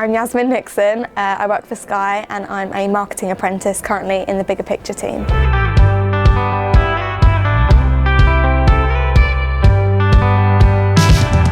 I'm Yasmine Nixon, I work for Sky and I'm a marketing apprentice currently in the Bigger Picture team.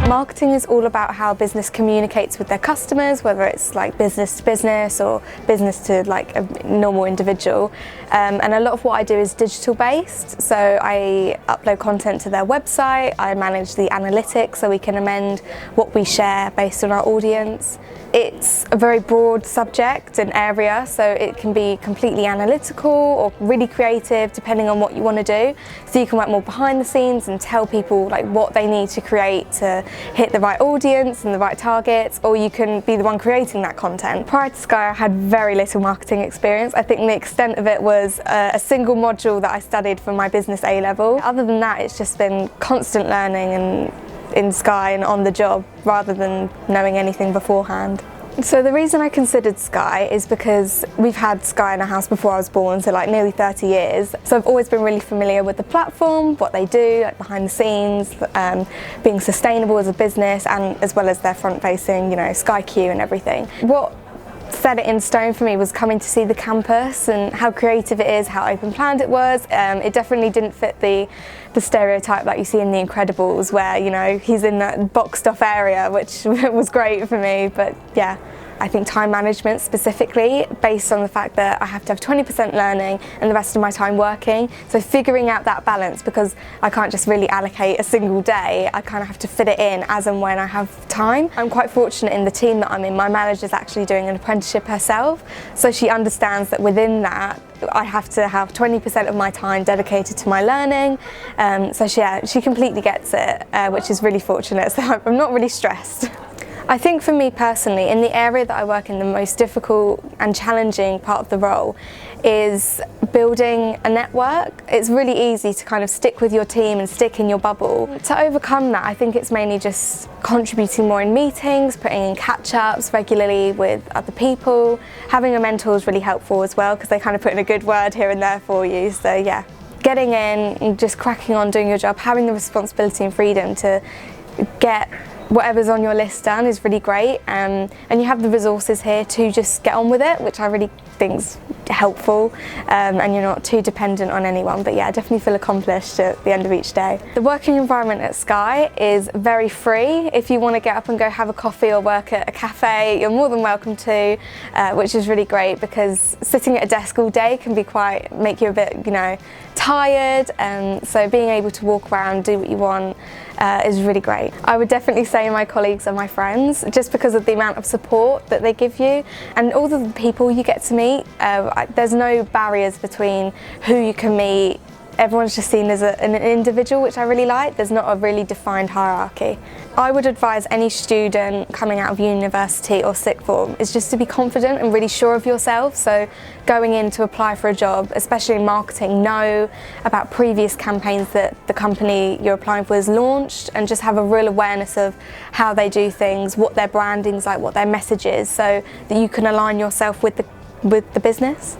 Marketing is all about how a business communicates with their customers, whether it's like business to business or business to like a normal individual. And a lot of what I do is digital based, so I upload content to their website, I manage the analytics so we can amend what we share based on our audience. It's a very broad subject and area, so it can be completely analytical or really creative depending on what you want to do. So you can work more behind the scenes and tell people like what they need to create to hit the right audience and the right targets, or you can be the one creating that content. Prior to Sky, I had very little marketing experience. I think the extent of it was a single module that I studied for my business A-level. Other than that, it's just been constant learning and in Sky and on the job rather than knowing anything beforehand. So the reason I considered Sky is because we've had Sky in our house before I was born, so like nearly 30 years. So I've always been really familiar with the platform, what they do, like behind the scenes, being sustainable as a business, and as well as their front-facing, you know, Sky Q and everything. What set it in stone for me was coming to see the campus and how creative it is, how open planned it was. It definitely didn't fit the stereotype that you see in The Incredibles, where, you know, he's in that boxed off area, which was great for me. But yeah, I think time management specifically, based on the fact that I have to have 20% learning and the rest of my time working. So figuring out that balance, because I can't just really allocate a single day, I kind of have to fit it in as and when I have time. I'm quite fortunate in the team that I'm in. My manager's actually doing an apprenticeship herself, so she understands that within that I have to have 20% of my time dedicated to my learning. So she completely gets it, which is really fortunate, so I'm not really stressed. I think for me personally, in the area that I work in, the most difficult and challenging part of the role is building a network. It's really easy to kind of stick with your team and stick in your bubble. To overcome that, I think it's mainly just contributing more in meetings, putting in catch-ups regularly with other people. Having a mentor is really helpful as well, because they kind of put in a good word here and there for you. So yeah, getting in and just cracking on doing your job, having the responsibility and freedom to get whatever's on your list done is really great, and you have the resources here to just get on with it, which I really think is helpful, and you're not too dependent on anyone. But yeah, I definitely feel accomplished at the end of each day. The working environment at Sky is very free. If you want to get up and go have a coffee or work at a cafe, you're more than welcome to, which is really great, because sitting at a desk all day can be make you a bit, you know, tired, and so being able to walk around, do what you want, is really great. I would definitely say my colleagues are my friends, just because of the amount of support that they give you and all the people you get to meet. There's no barriers between who you can meet. Everyone's just seen as an individual, which I really like. There's not a really defined hierarchy. I would advise any student coming out of university or sixth form is just to be confident and really sure of yourself. So going in to apply for a job, especially in marketing, know about previous campaigns that the company you're applying for has launched, and just have a real awareness of how they do things, what their branding's like, what their message is, so that you can align yourself with the business.